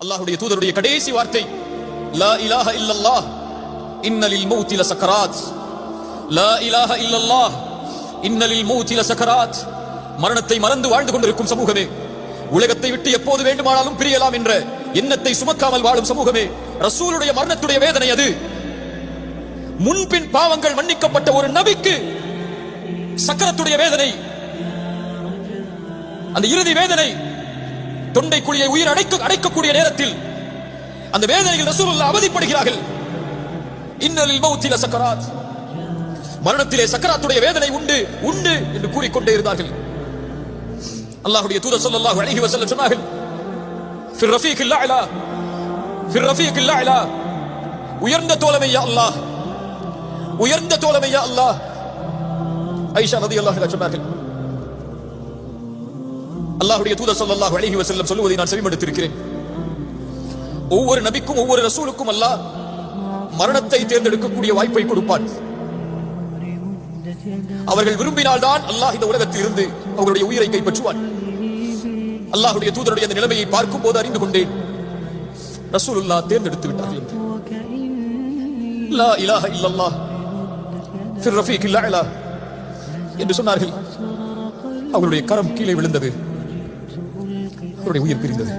அல்லாஹ்வுடைய தூதருடைய கடைசி வார்த்தை லா இலாஹ இல்லல்லாஹ் இன்னலில் மௌத்தி லசக்கராத். லா இலாஹ இல்லல்லாஹ் இன்னலில் மௌத்தி லசக்கராத். மரணத்தை மறந்து வாழ்ந்து கொண்டிருக்கும் சமூகமே, உலகத்தை விட்டு எப்போது வேண்டுமானாலும் பிரியலாம் என்ற எண்ணத்தை சுமக்காமல் வாழும் சமூகமே, ரசூலுடைய மரணத்துடைய வேதனை அது. முன்பின் பாவங்கள் மன்னிக்கப்பட்ட ஒரு நபிக்கு சக்கரத்துடைய வேதனை, அந்த இறுதி வேதனை, தொண்டை குழியை உயிர் அடைக்கக்கூடிய நேரத்தில் அந்த வேதனையில் ரசூலுல்லாஹ் அவதிப்படுகிறார்கள். இன்னலில் மௌத்தி லசக்கராத். மரணத்திலே சக்கராத்துடைய வேதனை உண்டு உண்டு என்று கூறிக்கொண்டே இருந்தார்கள். அல்லாஹ்வுடைய தூதர் ஸல்லல்லாஹு அலைஹி வஸல்லம் சொன்னார்கள், ஃபிர் ரஃபீகில் அலா, ஃபிர் ரஃபீகில் அலா, உயர்ந்த தோழமை யா அல்லாஹ், உயர்ந்த தோழமை யா அல்லாஹ். ஆயிஷா ரலியல்லாஹு அன்ஹா சொன்னார்கள், அல்லாஹ்வுடைய தூதர் ஸல்லல்லாஹு அலைஹி வஸல்லம் சொல்வதை நான் செவிமடுத்திருக்கிறேன். ஒவ்வொரு நபிக்கும் ஒவ்வொரு ரசூலுக்கும் அல்லாஹ் மரணத்தை தேர்ந்தெடுக்கக்கூடிய வாய்ப்பை கொடுப்பான். அவர்கள் விரும்பினால்தான் அல்லாஹ் இந்த உலகத்தில் இருந்து அவர்களுடைய உயிரை கைப்பற்றுவான். அல்லாஹ்வுடைய தூதருடைய அந்த நிலைமையை பார்க்கும் போது அறிந்து கொண்டேன், ரசூலுல்லாஹ் தேர்ந்தெடுத்து விட்டார்கள். லா இலாஹ இல்லல்லாஹ் ஃபிர் ரஃபீகில் அலா என்று சொன்னார்கள். அவர்களுடைய கரம் கீழே விழுந்தது, அவருடைய உயிர் பிரிந்தது.